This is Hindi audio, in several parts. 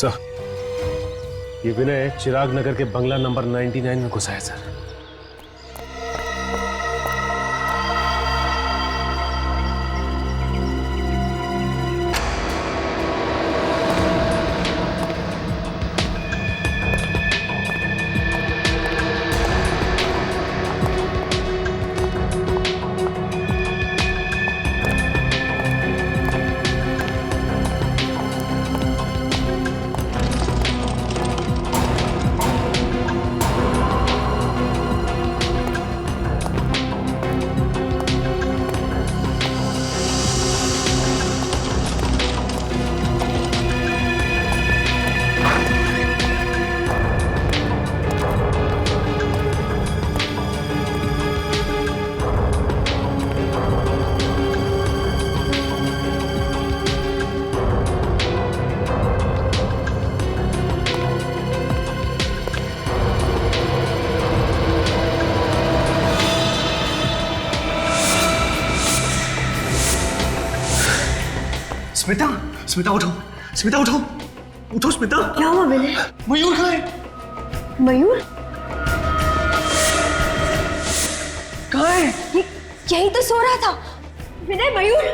सर, ये विनय चिराग नगर के बंगला नंबर 99 में घुसा है सर। स्मिता, स्मिता उठो, स्मिता उठो, उठो स्मिता। क्या हुआ विनय? मयूर कहाँ है? मयूर? कहाँ है? ये यही तो सो रहा था। विनय, मयूर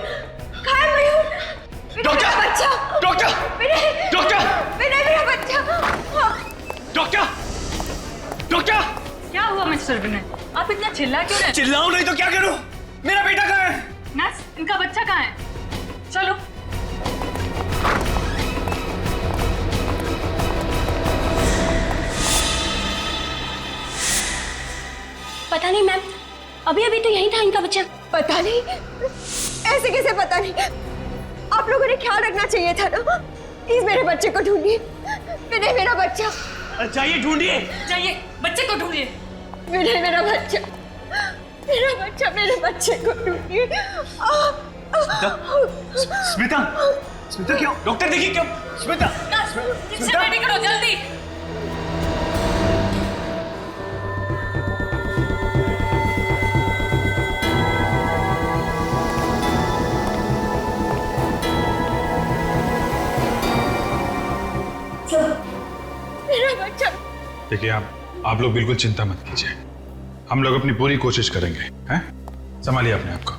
कहाँ है? मयूर, डॉक्टर! बच्चा! डॉक्टर! विनय! डॉक्टर! विनय, मेरा बच्चा! डॉक्टर! डॉक्टर! क्या हुआ मिस्टर विनय? आप इतना चिल्ला क्यों रहे? चिल्लाऊं नहीं तो क्या करूं? मेरा बेटा कहाँ है? नर्स, इनका बच्चा कहाँ है? चलो। पता नहीं मैम, अभी अभी तो यही था इनका बच्चा। पता नहीं, ऐसे कैसे पता नहीं? आप लोगों ने ख्याल रखना चाहिए था ना। प्लीज मेरे बच्चे को ढूंढिए। विनय, मेरा बच्चा। चाहिए, ढूंढिए। चाहिए, बच्चे को ढूंढिए। विनय, मेरा बच्चा, मेरा बच्चा, मेरे बच्चे को ढूंढिए। स्मिता, स्मिता क्यों? डॉक्टर देखिए क्यों? स्मिता, रिक्शा रेडी करो जल्दी। मेरा बच्चा। देखिए, आप लोग बिल्कुल चिंता मत कीजिए। हम लोग अपनी पूरी कोशिश करेंगे। हैं? संभालिए अपने आप को।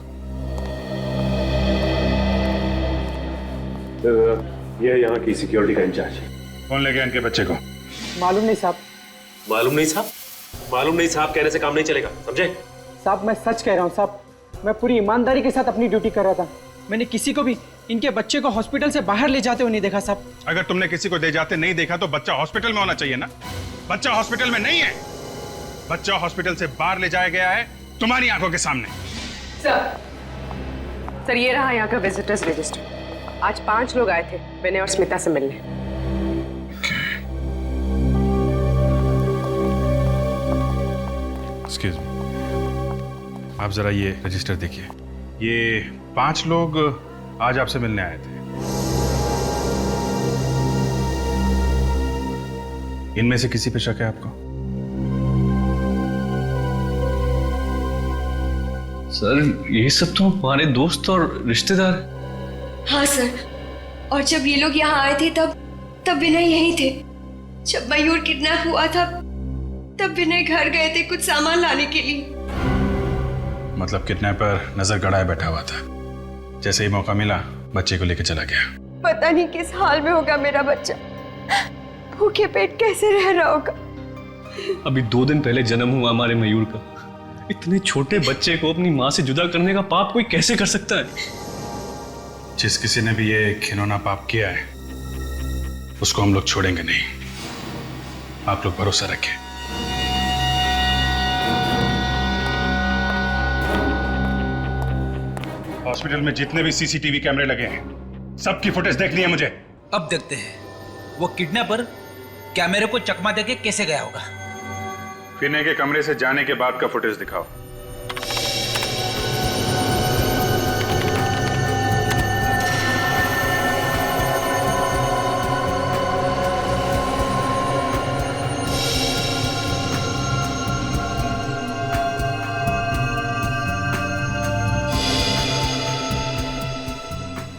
ये यहाँ की सिक्योरिटी का इंचार्ज है। कौन ले गया इनके बच्चे को? मालूम नहीं साहब। मालूम नहीं साहब? मालूम नहीं साहब कहने से काम नहीं चलेगा, समझे? साहब मैं सच कह रहा हूँ साहब, मैं पूरी ईमानदारी के साथ अपनी ड्यूटी कर रहा था। मैंने किसी को भी इनके बच्चे को हॉस्पिटल से बाहर ले जाते हुए नहीं देखा साहब। अगर तुमने किसी को ले जाते नहीं देखा तो बच्चा हॉस्पिटल में होना चाहिए ना। बच्चा हॉस्पिटल में नहीं है, बच्चा हॉस्पिटल से बाहर ले जाया गया है तुम्हारी आंखों के सामने। सर, ये रहा यहाँ का विजिटर्स रजिस्टर। आज 5 लोग आए थे विनय और स्मिता से मिलने। एक्सक्यूज मी, आप जरा ये रजिस्टर देखिए। ये 5 लोग आज आपसे मिलने आए थे। इनमें से किसी पे शक है आपको? सर, ये सब तो हमारे दोस्त और रिश्तेदार। हाँ सर, और जब ये लोग यहाँ आए थे तब विनय यहीं थे। जब मयूर किडनैप हुआ था तब विनय घर गए थे कुछ सामान लाने के लिए। मतलब किडनैपर नजर गड़ाए बैठा हुआ था, जैसे ही मौका मिला बच्चे को लेकर चला गया। पता नहीं किस हाल में होगा मेरा बच्चा, भूखे पेट कैसे रह रहा होगा। अभी 2 दिन पहले जन्म हुआ हमारे मयूर का। इतने छोटे बच्चे को अपनी माँ से जुदा करने का पाप कोई कैसे कर सकता है? जिस किसी ने भी ये घिनौना पाप किया है उसको हम लोग छोड़ेंगे नहीं। आप लोग भरोसा रखें। हॉस्पिटल में जितने भी सीसीटीवी कैमरे लगे हैं सबकी फुटेज देखनी है मुझे। अब देखते हैं वो किडनैपर कैमरे को चकमा देके कैसे गया होगा। विनय के कमरे से जाने के बाद का फुटेज दिखाओ।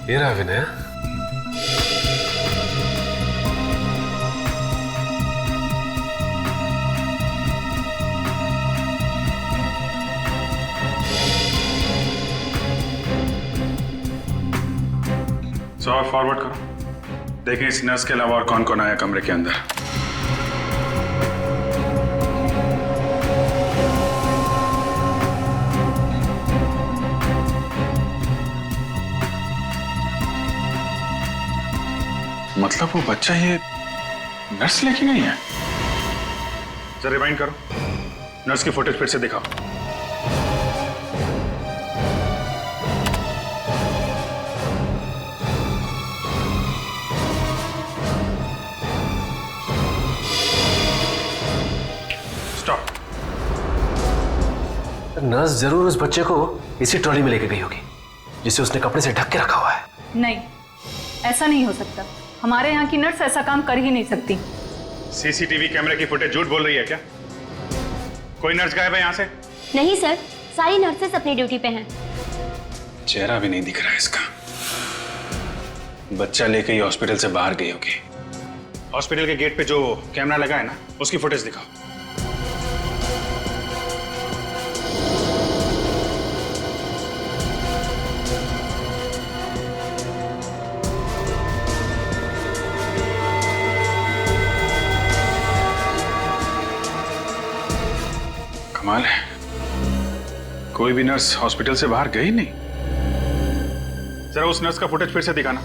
ये रहा विनय। 100 फॉरवर्ड करो। देखें इस नर्स के अलावा और कौन कौन आया कमरे के अंदर। मतलब वो बच्चा ये नर्स लेके गई है? जरा रिवाइंड करो, नर्स की फुटेज फिर से दिखाओ। स्टॉप। नर्स जरूर उस बच्चे को इसी ट्रॉली में लेके गई होगी जिसे उसने कपड़े से ढक के रखा हुआ है। नहीं, ऐसा नहीं हो सकता। हमारे यहाँ की नर्स ऐसा काम कर ही नहीं सकती। सीसीटीवी कैमरे की फुटेज झूठ बोल रही है क्या? कोई नर्स गायब है यहाँ से? नहीं सर, सारी नर्सेस अपनी ड्यूटी पे हैं। चेहरा भी नहीं दिख रहा है इसका। बच्चा लेके ही हॉस्पिटल से बाहर गई होगी। हॉस्पिटल के गेट पे जो कैमरा लगा है ना, उसकी फुटेज दिखाओ। कमाल है, कोई भी नर्स हॉस्पिटल से बाहर गई नहीं। जरा उस नर्स का फुटेज फिर से दिखाना।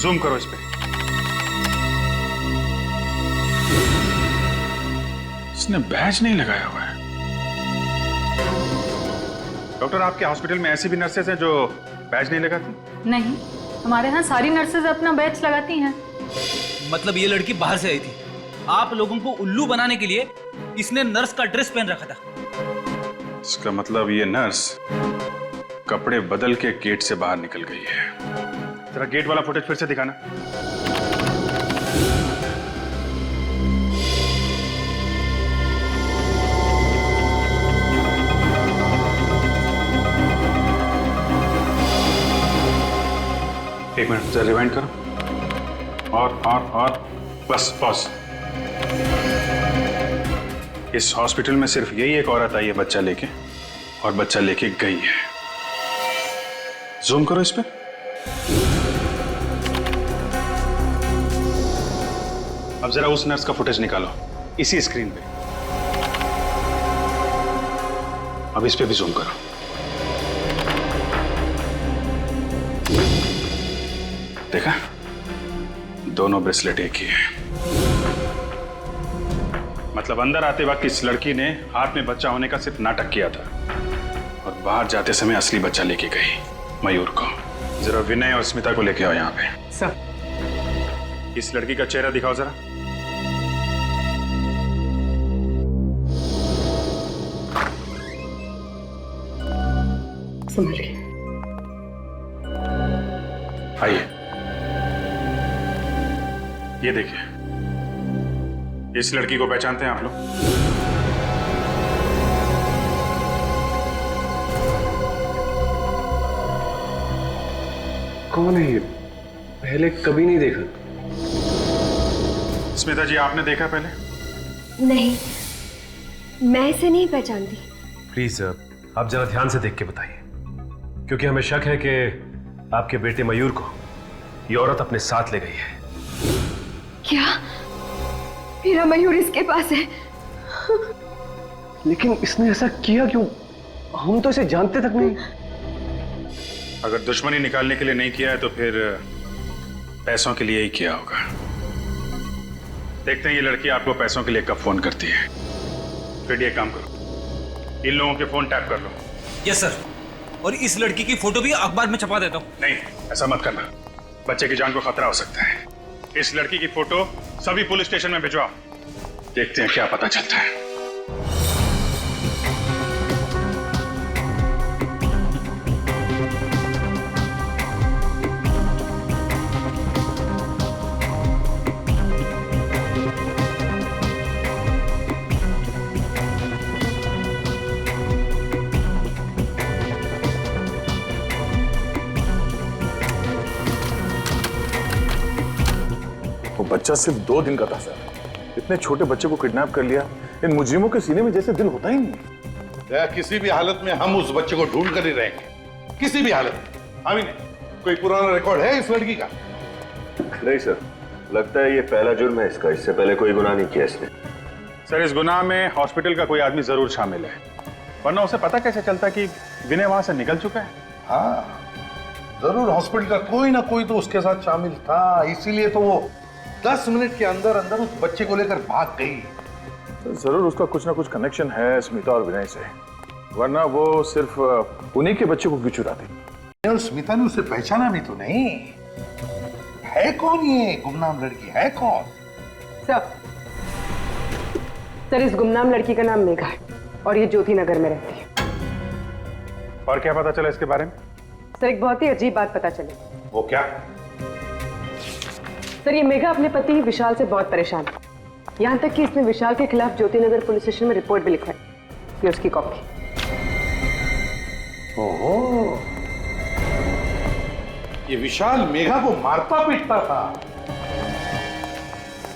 जूम करो इस पे। इसने बैज नहीं लगाया हुआ है। डॉक्टर, आपके हॉस्पिटल में ऐसी भी नर्सेज हैं जो बैज नहीं लगाती? नहीं, हमारे यहाँ सारी नर्सेज अपना बैच लगाती हैं। मतलब ये लड़की बाहर से आई थी, आप लोगों को उल्लू बनाने के लिए इसने नर्स का ड्रेस पहन रखा था। इसका मतलब ये नर्स कपड़े बदल के गेट से बाहर निकल गई है। जरा गेट वाला फुटेज फिर से दिखाना। एक मिनट, जरा रिवाइंड करो। और बस पॉज। इस हॉस्पिटल में सिर्फ यही एक औरत आई है बच्चा लेके, और बच्चा लेके गई है। जूम करो इस पे। अब जरा उस नर्स का फुटेज निकालो इसी स्क्रीन पे। अब इस पे भी जूम करो। देखा, दोनों ब्रेसलेट एक ही है। मतलब अंदर आते वक्त इस लड़की ने हाथ में बच्चा होने का सिर्फ नाटक किया था, और बाहर जाते समय असली बच्चा लेके गई, मयूर को। जरा विनय और स्मिता को लेके आओ यहाँ पे। सर। इस लड़की का चेहरा दिखाओ जरा। संभल के। आइए, ये देखिए, इस लड़की को पहचानते हैं आप लोग? कौन है ये? पहले कभी नहीं देखा। स्मिता जी, आपने देखा पहले? नहीं, मैं इसे नहीं पहचानती। प्लीज आप जरा ध्यान से देख के बताइए, क्योंकि हमें शक है कि आपके बेटे मयूर को ये औरत अपने साथ ले गई है। क्या मेरा मयूर इसके पास है? लेकिन इसने ऐसा किया क्यों? हम तो इसे जानते तक नहीं। अगर दुश्मनी निकालने के लिए नहीं किया है तो फिर पैसों के लिए ही किया होगा। देखते हैं ये लड़की आपको पैसों के लिए कब फोन करती है। फिर ये काम करो, इन लोगों के फोन टैप कर लो। यस सर, और इस लड़की की फोटो भी अखबार में छपा देता हूँ। नहीं, ऐसा मत करना, बच्चे की जान को खतरा हो सकता है। इस लड़की की फोटो सभी पुलिस स्टेशन में भिजवाओ, देखते हैं क्या पता चलता है। वो बच्चा सिर्फ 2 दिन का था सर। इतने छोटे बच्चे को किडनैप कर लिया। इन मुजरिमों के सीने में जैसे दिल होता ही नहीं। किसी भी हालत में हम उस बच्चे को ढूंढ कर ही रहेंगे, किसी भी हालत में। हम ही नहीं, कोई पुराना रिकॉर्ड है इस लड़की का? नहीं सर, लगता है ये पहला जुर्म है इसका, इससे पहले कोई गुनाह नहीं किया इसने। सर इस गुनाह में हॉस्पिटल का कोई आदमी जरूर शामिल है, वरना उसे पता कैसे चलता कि विनय वहां से निकल चुका है? हाँ जरूर हॉस्पिटल का कोई ना कोई तो उसके साथ शामिल था, इसीलिए तो वो 10 मिनट के अंदर अंदर उस बच्चे को लेकर भाग गई। तो जरूर उसका कुछ ना कुछ कनेक्शन है स्मिता और विनय से, वरना वो सिर्फ उन्हीं के बच्चे को क्यों चुराती? और स्मिता ने उसे पहचाना भी तो नहीं। है कौन ये गुमनाम लड़की, है कौन? सर इस गुमनाम लड़की का नाम मेघा है और ये ज्योति नगर में रहती है। और क्या पता चला इसके बारे में? सर एक बहुत ही अजीब बात पता चली। वो क्या? सर ये मेघा अपने पति विशाल से बहुत परेशान है, यहाँ तक कि इसने विशाल के खिलाफ ज्योति नगर पुलिस स्टेशन में रिपोर्ट भी लिखवाई। ये उसकी कॉपी। ओहो, ये विशाल मेघा को मारता पीटता था।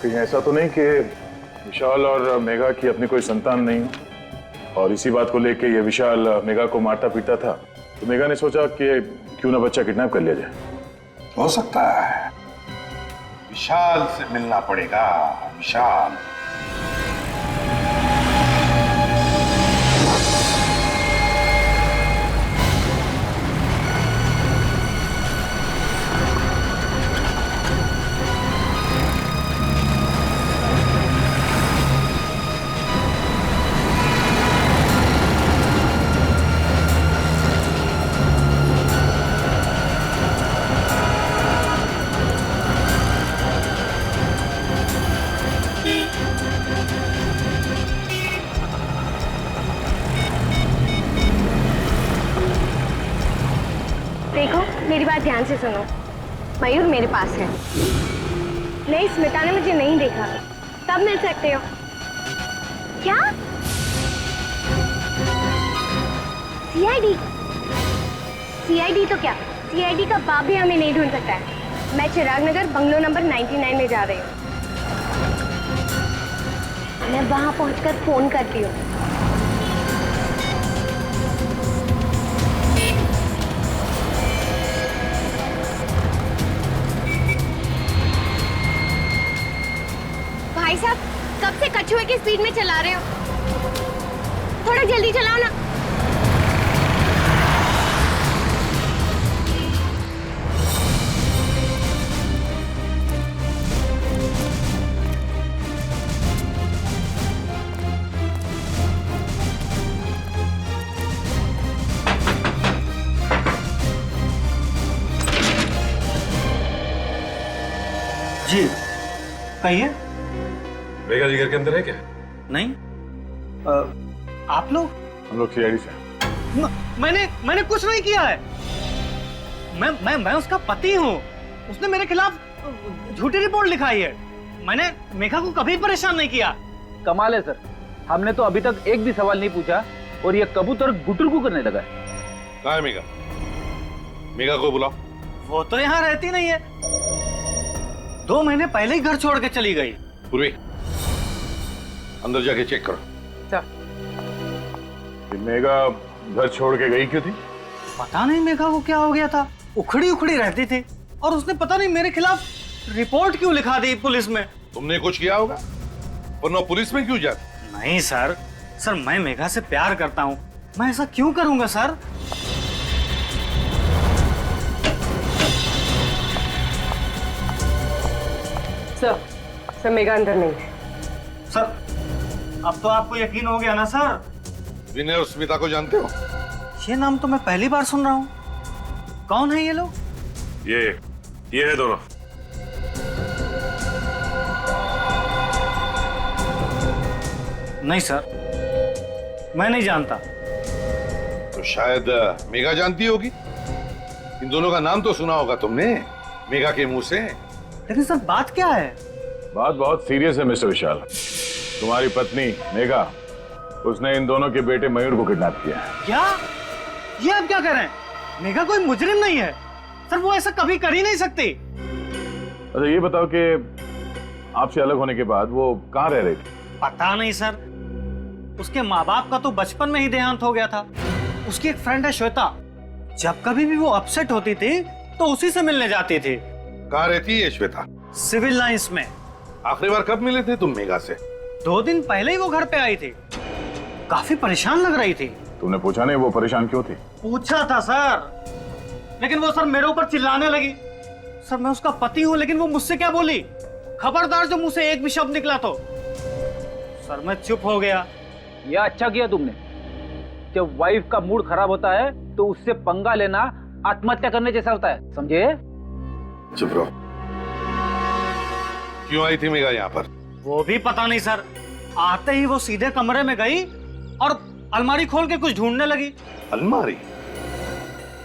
कहीं ऐसा तो नहीं कि विशाल और मेघा की अपनी कोई संतान नहीं और इसी बात को लेके ये विशाल मेघा को मारता पीटता था, तो मेघा ने सोचा कि क्यों ना बच्चा किडनैप कर लिया जाए। हो सकता है, विशाल से मिलना पड़ेगा। विशाल मेरी बात ध्यान से सुनो। मयूर मेरे पास है। नहीं, स्मिता ने मुझे नहीं देखा। तब मिल सकते हो। क्या? सीआईडी? सीआईडी तो क्या, सीआईडी का बाप भी हमें नहीं ढूंढ सकता है। मैं चिराग नगर बंगलो नंबर 99 में जा रही हूँ। मैं वहां पहुंचकर फोन करती हूँ। भाई साहब, कब से कछुए की स्पीड में चला रहे हो? थोड़ा जल्दी चलाओ ना। जी कहिए। मेघा जी घर के अंदर है क्या? नहीं। आप लोग? हम लोग सीआईडी से। मैंने कुछ नहीं किया है। मैं उसका पति हूँ। उसने मेरे खिलाफ झूठी रिपोर्ट लिखाई है। मैंने मेघा को कभी परेशान नहीं किया। कमाल है सर, हमने तो अभी तक एक भी सवाल नहीं पूछा और ये कबूतर गुटुरगु करने लगा है। कहाँ है मेघा? मेघा को बुलाओ। वो तो यहाँ रहती नहीं है, 2 महीने पहले ही घर छोड़ के चली गई। पूर्वी, अंदर जाके चेक करो। मेघा घर छोड़ के गई क्यों थी? पता नहीं मेघा को क्या हो गया था, उखड़ी उखड़ी रहती थी और उसने पता नहीं मेरे खिलाफ रिपोर्ट क्यों लिखा दी पुलिस में। तुमने कुछ किया होगा, वरना पुलिस में क्यों जाती? नहीं सर, मैं मेघा से प्यार करता हूँ, मैं ऐसा क्यों करूंगा सर? सर मेघा अंदर नहीं है। सर अब तो आपको यकीन हो गया ना सर? विनय और स्मिता को जानते हो? ये नाम तो मैं पहली बार सुन रहा हूँ। कौन है ये लोग? ये है दोनों। नहीं सर, मैं नहीं जानता। तो शायद मेघा जानती होगी। इन दोनों का नाम तो सुना होगा तुमने मेघा के मुंह से। लेकिन सर बात क्या है? बात बहुत सीरियस है मिस्टर विशाल। तुम्हारी पत्नी मेघा, उसने इन दोनों के बेटे मयूर को किडनैप किया है। क्या? ये आप क्या कह रहे हैं? मेघा कोई मुजरिम नहीं है सर, वो ऐसा कभी कर ही नहीं सकती। अच्छा ये बताओ कि आपसे अलग होने के बाद वो कहाँ रह रही थी? पता नहीं सर, उसके माँ बाप का तो बचपन में ही देहांत हो गया था। उसकी एक फ्रेंड है श्वेता, जब कभी भी वो अपसेट होती थी तो उसी से मिलने जाती थी। कहाँ रहती है श्वेता? सिविल लाइंस में। आखिरी बार कब मिले थे तुम मेघा से? 2 दिन पहले ही वो घर पे आई थी, काफी परेशान लग रही थी। तुमने पूछा नहीं वो परेशान क्यों थी? पूछा था सर, लेकिन वो सर मेरे ऊपर चिल्लाने लगी। सर मैं उसका पति हूं, लेकिन वो मुझसे क्या बोली, खबरदार जो मुंह से एक भी शब्द निकला तो। सर मैं चुप हो गया। ये अच्छा किया तुमने। जब वाइफ का मूड खराब होता है तो उससे पंगा लेना आत्महत्या करने जैसा होता है, समझे? चुप रहो। क्यों आई थी मेघा यहाँ पर? वो भी पता नहीं सर, आते ही वो सीधे कमरे में गई और अलमारी खोल के कुछ ढूंढने लगी। अलमारी?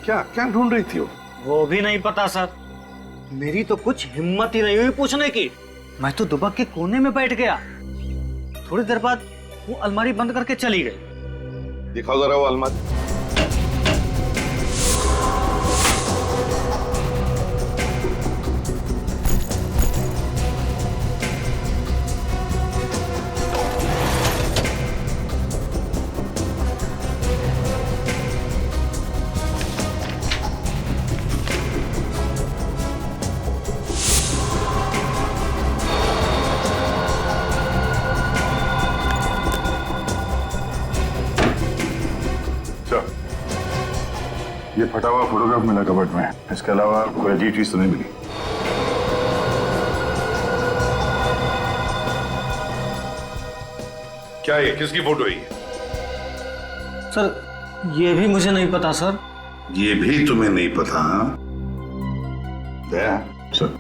क्या क्या ढूंढ रही थी वो भी नहीं पता सर। मेरी तो कुछ हिम्मत ही नहीं हुई पूछने की। मैं तो दुबक के कोने में बैठ गया। थोड़ी देर बाद वो अलमारी बंद करके चली गई। दिखाओ जरा वो अलमारी। ये फटा हुआ फोटोग्राफ मिला कबर्ड में, इसके अलावा कोई अजीब चीज तो नहीं मिली। क्या ये किसकी फोटो है? सर ये भी मुझे नहीं पता सर। ये भी तुम्हें नहीं पता? दया सर,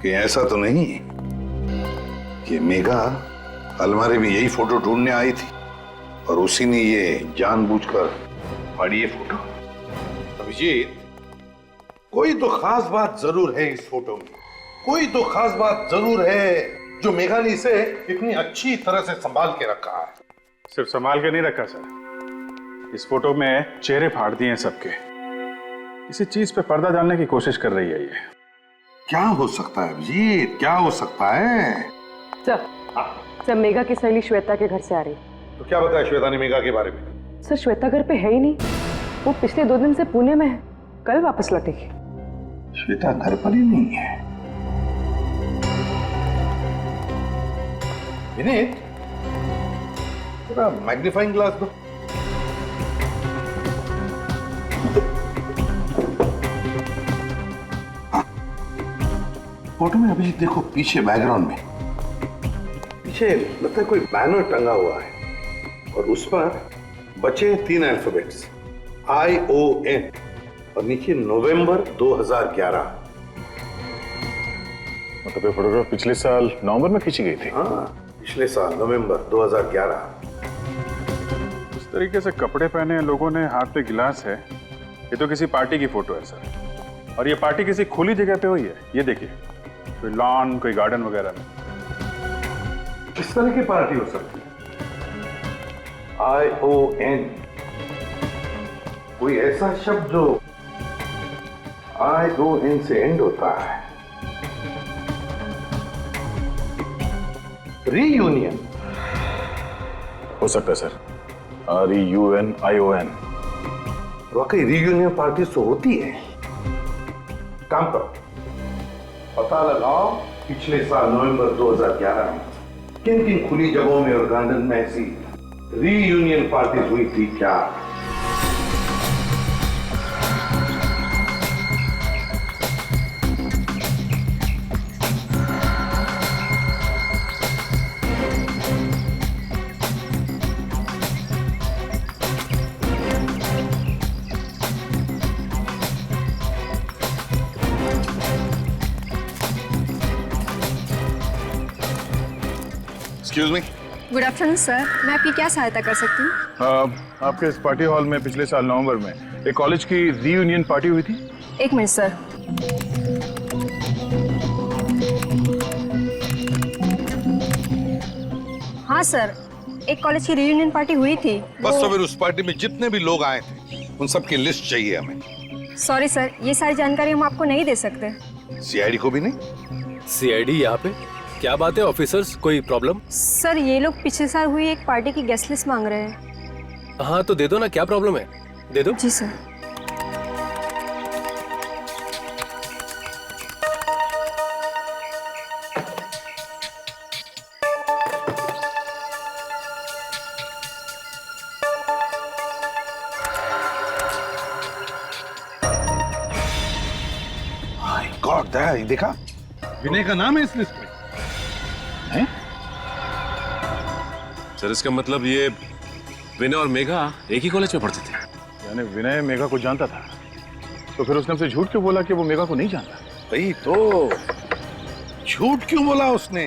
कि ऐसा तो नहीं कि मेघा अलमारी में यही फोटो ढूंढने आई थी और उसी ने ये जानबूझकर फाड़ी ये फोटो? अभिजीत, कोई तो खास बात जरूर है इस फोटो में। कोई तो खास बात जरूर है जो मेघा ने इसे इतनी अच्छी तरह से संभाल के रखा है। सिर्फ संभाल के नहीं रखा सर, इस फोटो में चेहरे फाड़ दिए हैं सबके। किसी चीज पे पर्दा डालने की कोशिश कर रही है ये। क्या हो सकता है अभिजीत, क्या हो सकता है? सर मेघा की सहेली श्वेता के घर से आ रही। तो क्या बताया श्वेता ने मेघा के बारे में? सर श्वेता घर पे है ही नहीं, वो पिछले 2 दिन से पुणे में है, कल वापस लौटेगी। श्वेता घर पर ही नहीं है। विनीत, थोड़ा मैग्नीफाइंग ग्लास दो। फोटो में अभिजीत देखो, पीछे बैकग्राउंड में पीछे लगता है कोई बैनर टंगा हुआ है और उस पर बचे 3 अल्फाबेट्स ION और नीचे नवंबर 2011। मतलब ये फोटोग्राफ पिछले साल नवंबर में खींची गई थी? हाँ, पिछले साल नवंबर 2011। इस तरीके से कपड़े पहने लोगों ने, हाथ पे गिलास है, ये तो किसी पार्टी की फोटो है सर। और ये पार्टी किसी खुली जगह पे हुई है। ये देखिए, कोई लॉन, कोई गार्डन वगैरह में। किस तरह की पार्टी हो सकती है? ION, कोई ऐसा शब्द जो ION से एंड होता है। रीयूनियन हो सकता है सर, REUNION। वाकई रीयूनियन पार्टी तो होती है। काम करो, पता लगाओ पिछले साल नवंबर 2011 में किन किन खुली जगहों में और गार्डन में ऐसी रीयूनियन पार्टी हुई थी क्या? Excuse me. Good afternoon sir, मैं आपकी क्या सहायता कर सकती हूँ? आपके इस पार्टी हॉल में पिछले साल नवंबर में एक कॉलेज की रीयूनियन पार्टी हुई थी। 1 मिनट सर। हाँ सर, एक कॉलेज की रीयूनियन पार्टी हुई थी। बस तो फिर उस पार्टी में जितने भी लोग आए थे उन सब की लिस्ट चाहिए हमें। सॉरी सर, ये सारी जानकारी हम आपको नहीं दे सकते। सीआईडी को भी नहीं? सीआईडी यहाँ पे? क्या बात है ऑफिसर्स, कोई प्रॉब्लम? सर ये लोग पिछले साल हुई एक पार्टी की गेस्ट लिस्ट मांग रहे हैं। हाँ तो दे दो ना, क्या प्रॉब्लम है, दे दो। जी सर। गॉड, देखा विनय का नाम है इस लिस्ट में। हैं? सर इसका मतलब ये विनय और मेघा एक ही कॉलेज में पढ़ते थे। यानी विनय मेघा को जानता था, तो फिर उसने हमसे झूठ क्यों बोला कि वो मेघा को नहीं जानता? भाई तो झूठ क्यों बोला उसने?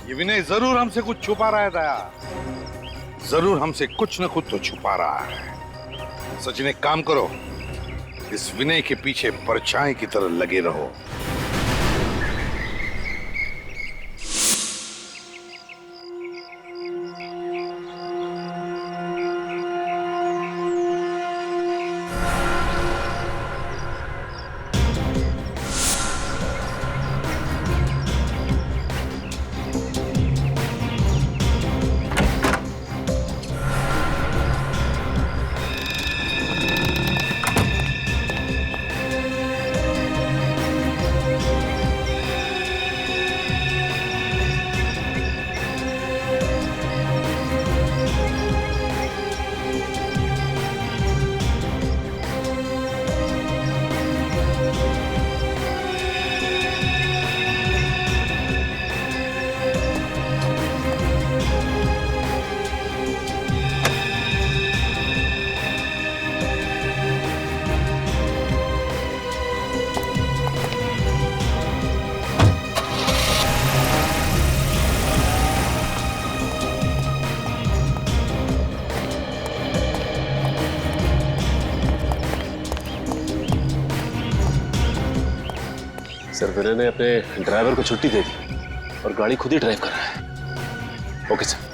ये विनय जरूर हमसे कुछ छुपा रहा है दया, जरूर हमसे कुछ न कुछ तो छुपा रहा है। सचिन एक काम करो, इस विनय के पीछे परछाई की तरह लगे रहो। सर विनय ने अपने ड्राइवर को छुट्टी दे दी और गाड़ी खुद ही ड्राइव कर रहा है। Okay sir.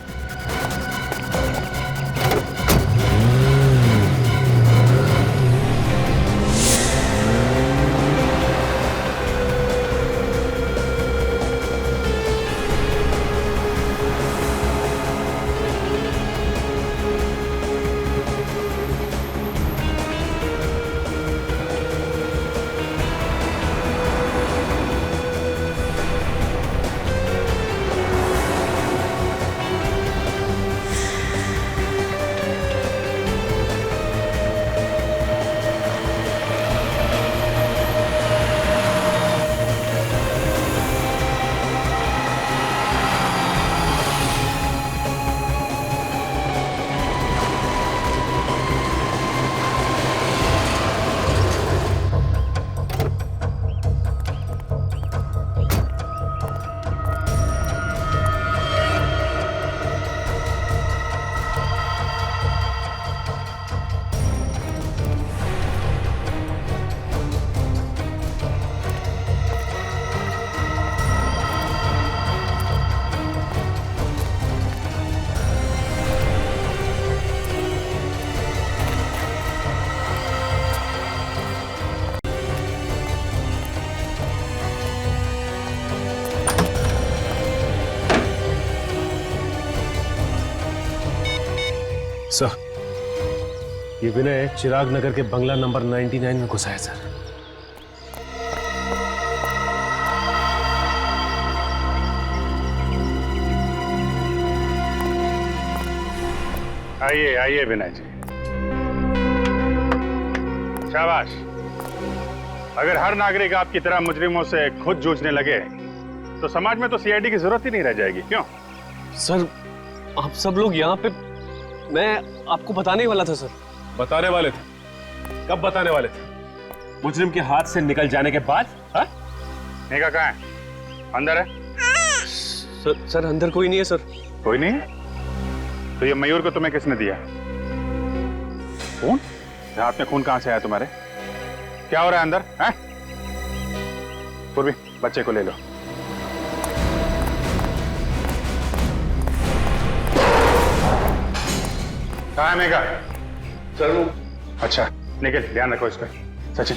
सर ये विनय चिराग नगर के बंगला नंबर 99 में घुसा है सर। आइए आइए विनय जी, शाबाश। अगर हर नागरिक आपकी तरह मुजरिमों से खुद जूझने लगे तो समाज में तो सीआईडी की जरूरत ही नहीं रह जाएगी, क्यों? सर आप सब लोग यहाँ पे, मैं आपको बताने वाला था सर। बताने वाले थे? कब बताने वाले थे? मुजरिम के हाथ से निकल जाने के बाद? मेघा कहाँ है? अंदर है? सर अंदर कोई नहीं है सर। कोई नहीं है? तो ये मयूर को तुम्हें किसने दिया? खून? हाथ में खून कहां से आया तुम्हारे? क्या हो रहा है अंदर? हैं? पूर्वी, बच्चे को ले लो। कहाँ है मेघा? सर वो। अच्छा निखिल ध्यान रखो इसका। सचिन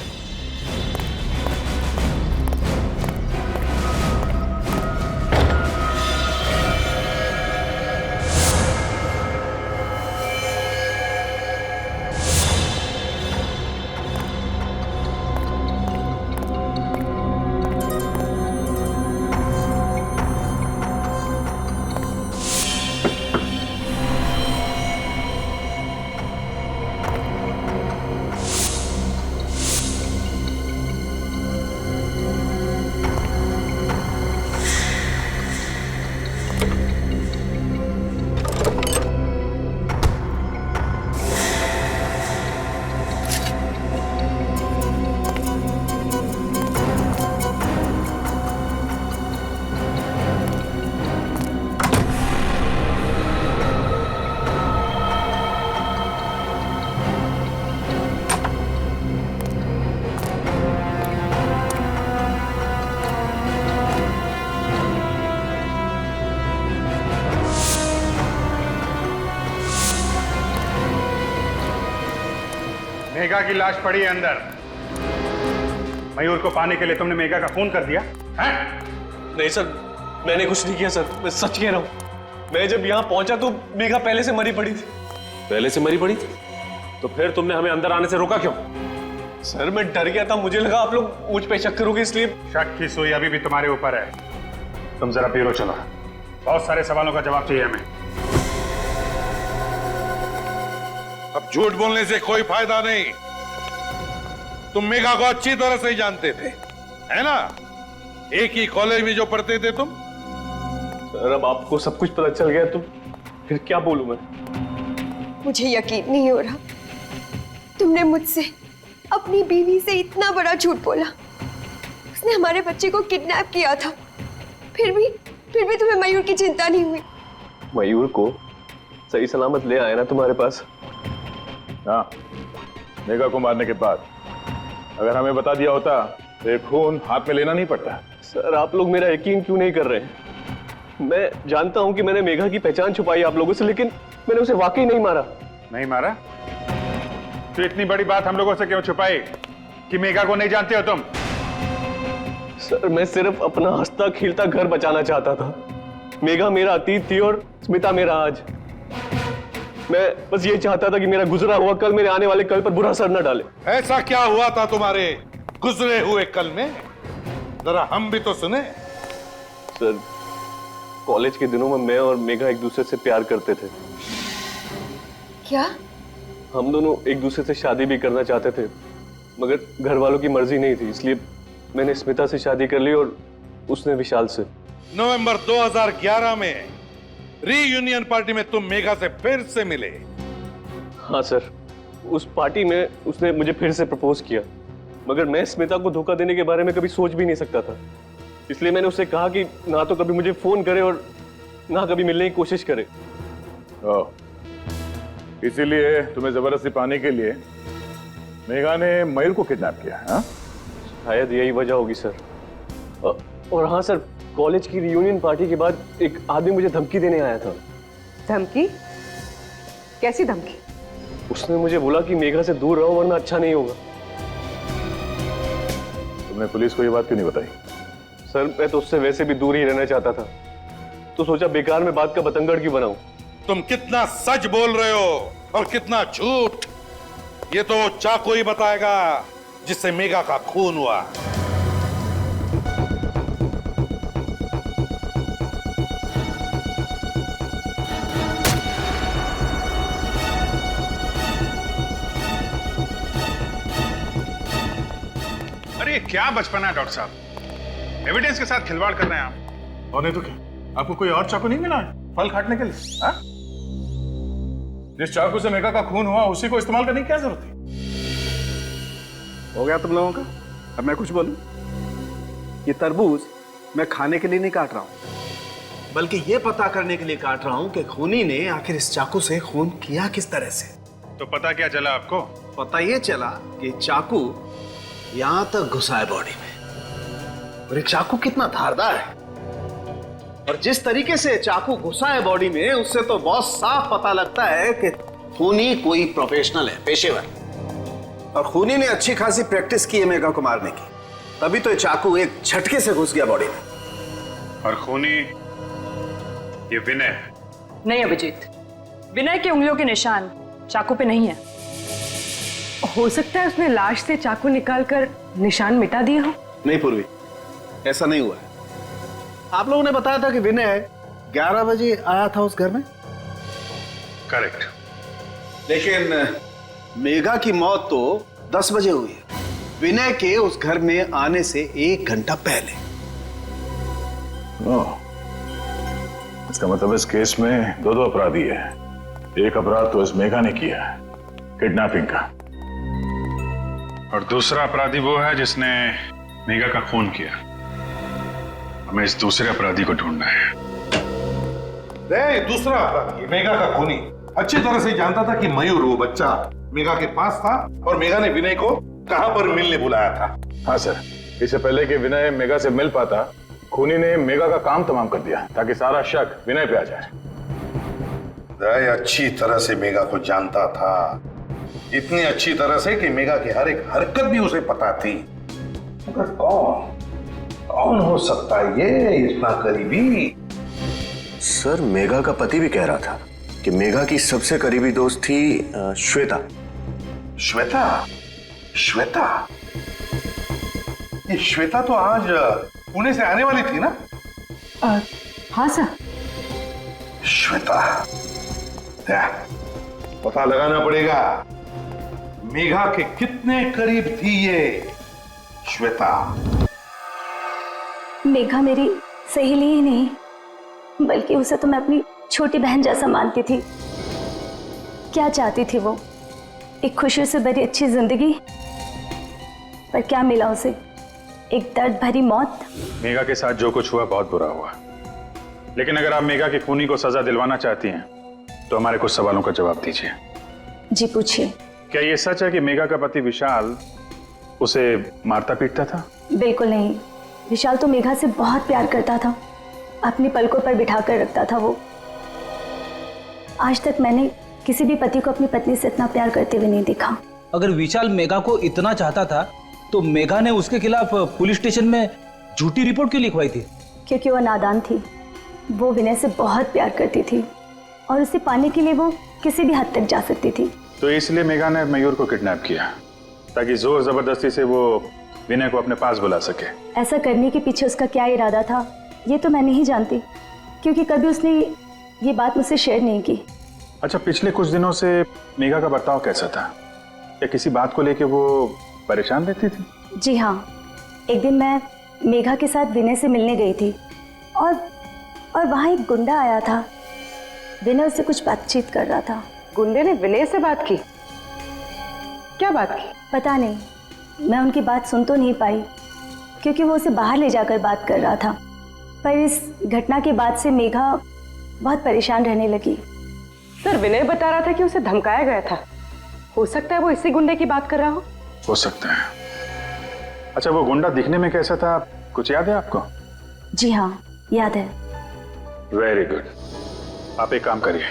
मेघा की लाश पड़ी है अंदर। मयूर को पाने के लिए तुमने मेघा का खून कर दिया है? नहीं सर, मैंने कुछ नहीं किया सर, मैं सच कह रहा हूँ। मैं जब यहाँ पहुंचा तो मेघा पहले से मरी पड़ी थी। पहले से मरी पड़ी थी? तो फिर तुमने हमें अंदर आने से रोका क्यों? सर मैं डर गया था, मुझे लगा आप लोग मुझ पे शक करोगे इसलिए। शक की सुई अभी भी तुम्हारे ऊपर है। तुम जरा ब्यूरो चलो, बहुत सारे सवालों का जवाब चाहिए हमें। अब झूठ बोलने से कोई फायदा नहीं। तुम मेघा को अच्छी तरह से ही जानते थे, है ना? एक ही कॉलेज में जो पढ़ते थे तुम। सर अब आपको सब कुछ पता चल गया तो फिर क्या बोलूं मैं? मुझे यकीन नहीं हो रहा, तुमने मुझसे अपनी बीवी से इतना बड़ा झूठ बोला। उसने हमारे बच्चे को किडनैप किया था, फिर भी तुम्हें मयूर की चिंता नहीं हुई। मयूर को सही सलामत ले आया ना तुम्हारे पास? हाँ, मेघा को मारने के बाद अगर हमें बता दिया होता तो ये खून हाथ में लेना नहीं पड़ता। सर आप लोग मेरा यकीन क्यों नहीं कर रहे हैं? मैं जानता हूं कि मैंने मेघा की पहचान छुपाई आप लोगों से, लेकिन मैंने उसे वाकई नहीं मारा। नहीं मारा? तो इतनी बड़ी बात हम लोगों से क्यों छुपाई कि मेघा को नहीं जानते हो तुम? सर मैं सिर्फ अपना हंसता खिलता घर बचाना चाहता था। मेघा मेरा अतीत थी और स्मिता मेरा आज। मैं बस ये चाहता था कि मेरा गुजरा हुआ कल मेरे आने वाले कल पर बुरा असर न डाले। ऐसा क्या हुआ था तुम्हारे गुजरे हुए कल में? जरा हम भी तो सुने। सर कॉलेज के दिनों में मैं और मेघा एक दूसरे से प्यार करते थे। क्या? हम दोनों एक दूसरे से शादी भी करना चाहते थे, मगर घर वालों की मर्जी नहीं थी, इसलिए मैंने स्मिता से शादी कर ली और उसने विशाल से। नवंबर 2011 में रीयूनियन पार्टी में तुम मेघा से फिर से मिले। हाँ सर, उस पार्टी में उसने मुझे फिर से प्रपोज किया, मगर मैं स्मिता को धोखा देने के बारे में कभी सोच भी नहीं सकता था। इसलिए मैंने उससे कहा कि ना तो कभी मुझे फोन करे और ना कभी मिलने की कोशिश करे। इसीलिए तुम्हें जबरदस्ती पाने के लिए मेघा ने मयूर को किडनैप किया? हाँ, शायद यही वजह होगी सर। और हाँ सर, कॉलेज की रियूनियन पार्टी के बाद एक आदमी मुझे धमकी देने आया था। धमकी? कैसी धमकी? उसने मुझे बोला कि मेघा से दूर रहो वरना अच्छा नहीं होगा। तुमने पुलिस को ये बात क्यों नहीं बताई? सर मैं तो उससे वैसे भी दूर ही रहना चाहता था, तो सोचा बेकार में बात का बतंगड़ क्यों बनाऊं। तुम कितना सच बोल रहे हो और कितना झूठ, ये तो चाकू ही बताएगा जिससे मेघा का खून हुआ। अरे क्या बचपना है डॉक्टर साहब, एविडेंस के साथ खिलवाड़ कर रहे हैं आप। और नहीं तो क्या, आपको कोई और चाकू नहीं मिला है फल काटने के लिए? हाँ? जिस चाकू से मेघा का खून हुआ उसी को इस्तेमाल करने की क्या जरूरत थी? हो गया तुम लोगों का? अब मैं कुछ बोलूं? ये तरबूज मैं खाने के लिए नहीं काट रहा हूं, बल्कि ये पता करने के लिए काट रहा हूं कि खूनी ने आखिर इस चाकू से खून किया किस तरह से। तो पता क्या चला आपको? पता ये चला कि चाकू यहां तक घुसा है बॉडी में, और ये चाकू कितना धारदार है, और जिस तरीके से चाकू घुसा है बॉडी में उससे तो बहुत साफ पता लगता है कि खूनी कोई प्रोफेशनल है, पेशेवर। और खूनी ने अच्छी खासी प्रैक्टिस की है मेघा को मारने की, तभी तो ये चाकू एक झटके से घुस गया बॉडी में। और खूनी ये विनय है? नहीं अभिजीत, विनय की उंगलियों के निशान चाकू पे नहीं है। हो सकता है उसने लाश से चाकू निकालकर निशान मिटा दिए हो। नहीं पूर्वी, ऐसा नहीं हुआ है। आप लोगों ने बताया था कि विनय 11 बजे आया था उस घर में। करेक्ट। लेकिन मेघा की मौत तो 10 बजे हुई है, विनय के उस घर में आने से 1 घंटा पहले। इसका मतलब इस केस में दो अपराधी है। एक अपराध तो इस मेघा ने किया है, किडनैपिंग का, और दूसरा अपराधी वो है जिसने मेघा का खून किया। हमें इस दूसरे अपराधी को ढूंढना है। दूसरा अपराधी मेघा का खूनी अच्छी तरह से जानता था कि मयूर वो बच्चा मेघा के पास था और मेघा ने विनय को कहां पर मिलने बुलाया था। हाँ सर, इससे पहले कि विनय मेघा से मिल पाता, खूनी ने मेघा का काम तमाम कर दिया ताकि सारा शक विनय पे आ जाए। अच्छी तरह से मेघा को जानता था इतनी अच्छी तरह से कि मेघा की हर एक हरकत भी उसे पता थी। मगर कौन हो सकता है ये इतना करीबी? सर, मेघा का पति भी कह रहा था कि मेघा की सबसे करीबी दोस्त थी श्वेता। श्वेता? श्वेता? ये श्वेता तो आज पुणे से आने वाली थी ना? हाँ सर। श्वेता, पता लगाना पड़ेगा मेघा के कितने करीब थी ये श्वेता। मेघा मेरी सहेली ही नहीं, बल्कि उसे तो मैं अपनी छोटी बहन जैसा मानती थी। क्या चाहती थी वो? एक खुशी से भरी अच्छी जिंदगी, पर क्या मिला उसे? एक दर्द भरी मौत। मेघा के साथ जो कुछ हुआ बहुत बुरा हुआ, लेकिन अगर आप मेघा के खूनी को सजा दिलवाना चाहती हैं तो हमारे कुछ सवालों का जवाब दीजिए। जी पूछिए। क्या ये सच है कि मेघा का पति विशाल उसे मारता पीटता था? बिल्कुल नहीं। विशाल तो मेघा से बहुत प्यार करता था, अपनी पलकों पर बिठा कर रखता था वो। आज तक मैंने किसी भी पति को अपनी पत्नी से इतना प्यार करते हुए नहीं देखा। अगर विशाल मेघा को इतना चाहता था तो मेघा ने उसके खिलाफ पुलिस स्टेशन में झूठी रिपोर्ट क्यों लिखवाई थी? क्योंकि वो नादान थी। वो विनय से बहुत प्यार करती थी और उसे पाने के लिए वो किसी भी हद तक जा सकती थी। तो इसलिए मेघा ने मयूर को किडनैप किया ताकि जोर जबरदस्ती से वो विनय को अपने पास बुला सके। ऐसा करने के पीछे उसका क्या इरादा था ये तो मैं नहीं जानती, क्योंकि कभी उसने ये बात मुझसे शेयर नहीं की। अच्छा, पिछले कुछ दिनों से मेघा का बर्ताव कैसा था? या किसी बात को लेके वो परेशान रहती थी? जी हाँ, एक दिन मैं मेघा के साथ विनय से मिलने गई थी और वहाँ एक गुंडा आया था। विनय उससे कुछ बातचीत कर रहा था। गुंडे ने विनय से बात की? क्या बात की? पता नहीं, मैं उनकी बात सुन तो नहीं पाई क्योंकि वो उसे बाहर ले जाकर बात कर रहा था। पर इस घटना के बाद से मेघा बहुत परेशान रहने लगी। सर, विनय बता रहा था कि उसे धमकाया गया था। हो सकता है वो इसी गुंडे की बात कर रहा हो सकता है। अच्छा, वो गुंडा दिखने में कैसा था, कुछ याद है आपको? जी हाँ, याद है। Very good. आप एक काम करिए,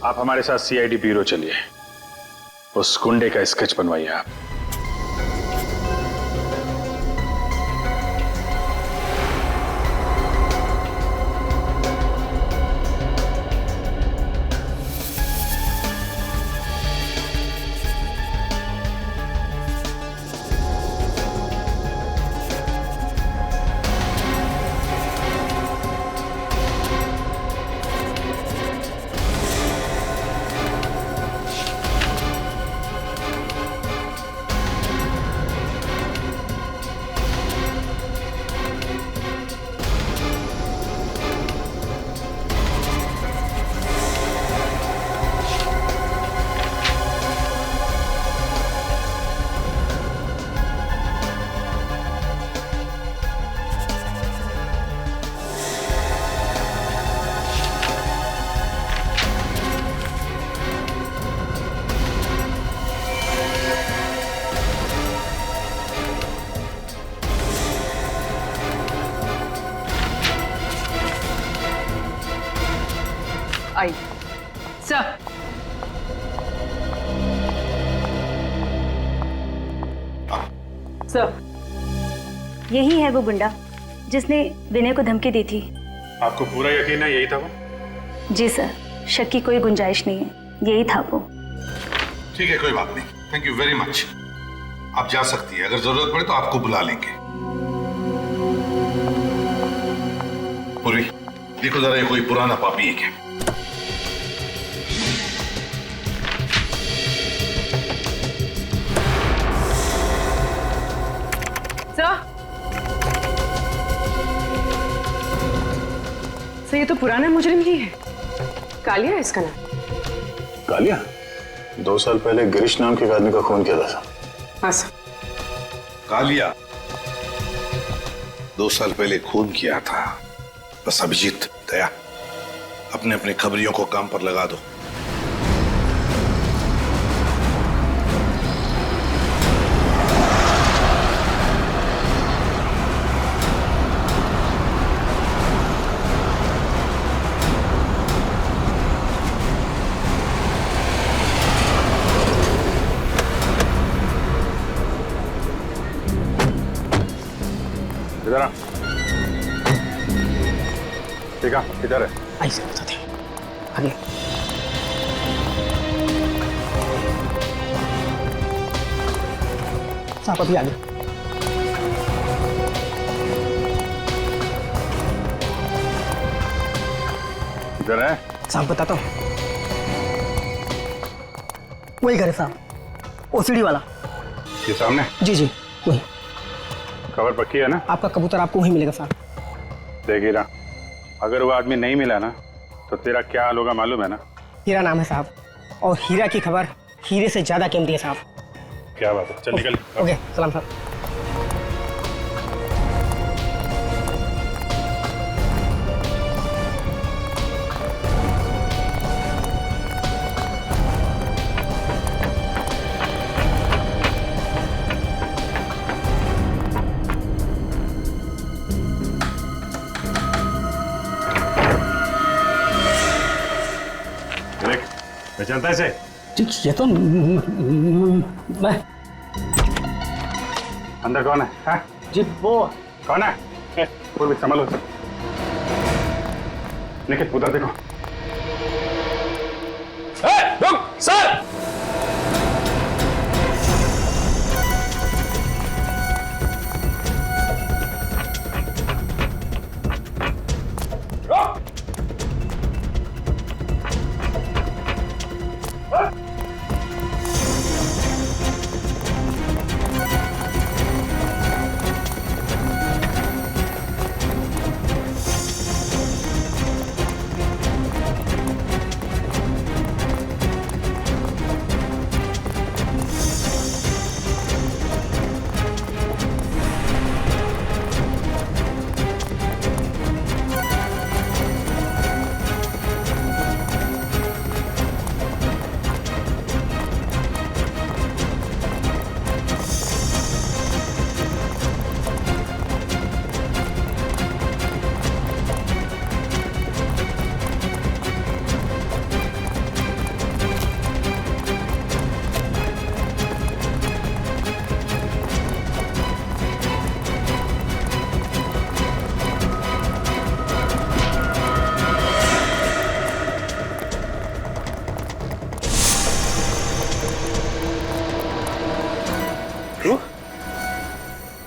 आप हमारे साथ सीआईडी ब्यूरो चलिए, उस गुंडे का स्केच बनवाइए आप। आई सर, सर, यही है वो गुंडा जिसने विनय को धमकी दी थी। आपको पूरा यकीन है यही था वो? जी सर, शक की कोई गुंजाइश नहीं है, यही था वो। ठीक है, कोई बात नहीं। Thank you very much. आप जा सकती है, अगर जरूरत पड़े तो आपको बुला लेंगे। पूरी देखो जरा, ये कोई पुराना पापी है क्या? सर, ये तो पुराना मुजरिम ही है। कालिया है इसका नाम। कालिया? 2 साल पहले गिरीश नाम के एक आदमी का खून किया था। हाँ सर। कालिया 2 साल पहले खून किया था। बस अभिजीत, दया, अपने अपने खबरियों को काम पर लगा दो। ठीक है, किधर है? आई सर बताते हैं आगे। साहब अभी आगे। किधर है? साहब बताता हूँ, वही घर है साहब, ओसीडी वाला। ये सामने? जी जी वही। खबर पक्की है ना? आपका कबूतर आपको वहीं मिलेगा साहब। देख हीरा, अगर वो आदमी नहीं मिला ना तो तेरा क्या हाल होगा मालूम है ना? हीरा नाम है साहब, और हीरा की खबर हीरे से ज्यादा कीमती है साहब। क्या बात है, चल निकल। ओके सलाम साहब। पहचानता है इसे? ये तो मैं। अंदर कौन है? हाँ? जी वो कौन है? कोई भी संभालो सर। निखिल उधर देखो। रुक सर।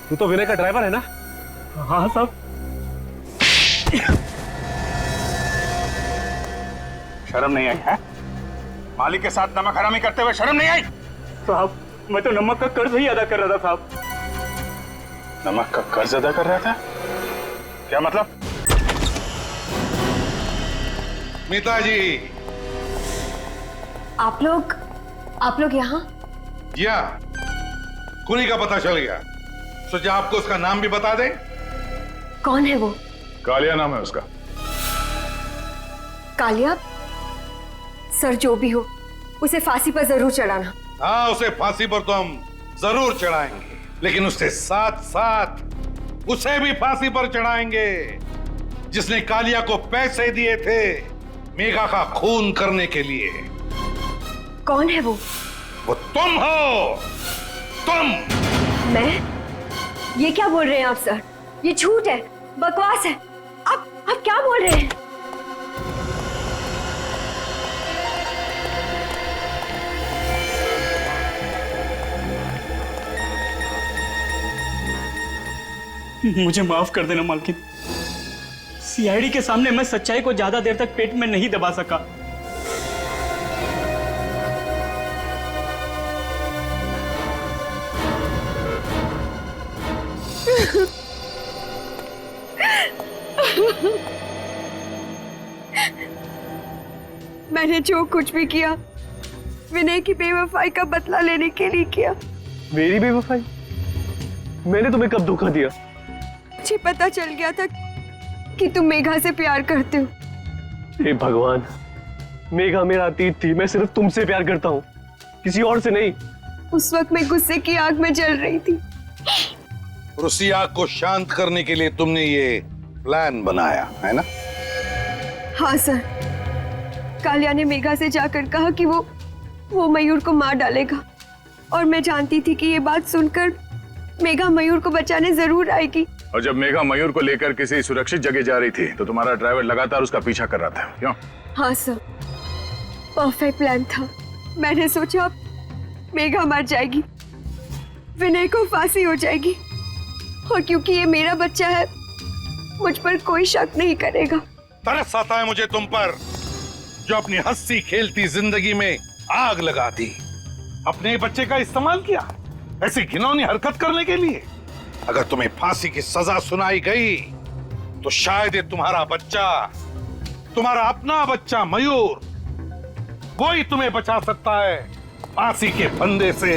तू तो विनय का ड्राइवर है ना? हाँ साहब। शर्म नहीं आई है? मालिक के साथ नमक हरामी करते हुए शर्म नहीं आई? साहब मैं तो नमक का कर्ज ही अदा कर रहा था साहब। नमक का कर्ज अदा कर रहा था? क्या मतलब? मीता जी, आप लोग यहाँ? या खूनी का पता चल गया, सोचा आपको उसका नाम भी बता दें। कौन है वो? कालिया नाम है उसका। कालिया? सर जो भी हो उसे फांसी पर जरूर चढ़ाना। हाँ, उसे फांसी पर तो हम जरूर चढ़ाएंगे, लेकिन उसके साथ साथ उसे भी फांसी पर चढ़ाएंगे जिसने कालिया को पैसे दिए थे मेघा का खून करने के लिए। कौन है वो? वो तुम हो, तुम। मैं? ये क्या बोल रहे हैं आप सर? ये झूठ है, बकवास है। आप क्या बोल रहे हैं? मुझे माफ कर देना मालकिन, सीआईडी के सामने मैं सच्चाई को ज्यादा देर तक पेट में नहीं दबा सका। मैंने जो कुछ भी किया विनय की बेवफाई का बदला लेने के लिए किया। मेरी बेवफाई? मैंने तुम्हें कब धोखा दिया? मुझे पता चल गया था कि तुम मेघा से प्यार करते हो। हे भगवान, मेघा मेरा अतीत थी। मैं सिर्फ तुमसे प्यार करता हूँ, किसी और से नहीं। उस वक्त मैं गुस्से की आग में जल रही थी। और उसी आग को शांत करने के लिए तुमने ये प्लान बनाया है ना? हाँ सर, कालिया ने मेघा से जाकर कहा कि वो मयूर को मार डालेगा, और मैं जानती थी कि ये बात सुनकर मेघा मयूर को बचाने जरूर आएगी। और जब मेघा मयूर को लेकर किसी सुरक्षित जगह जा रही थी तो तुम्हारा ड्राइवर लगातार उसका पीछा कर रहा था, क्यों? हाँ सर, परफेक्ट प्लान था। मैंने सोचा मेघा मर जाएगी, विनय को फांसी हो जाएगी, और क्योंकि ये मेरा बच्चा है मुझ पर कोई शक नहीं करेगा। तरस आता है मुझे तुम पर, जो अपनी हंसी खेलती जिंदगी में आग लगा दी। अपने बच्चे का इस्तेमाल किया ऐसी घिनौनी हरकत करने के लिए। अगर तुम्हें फांसी की सजा सुनाई गई तो शायद ये तुम्हारा बच्चा, तुम्हारा अपना बच्चा मयूर, वो ही तुम्हें बचा सकता है फांसी के फंदे से।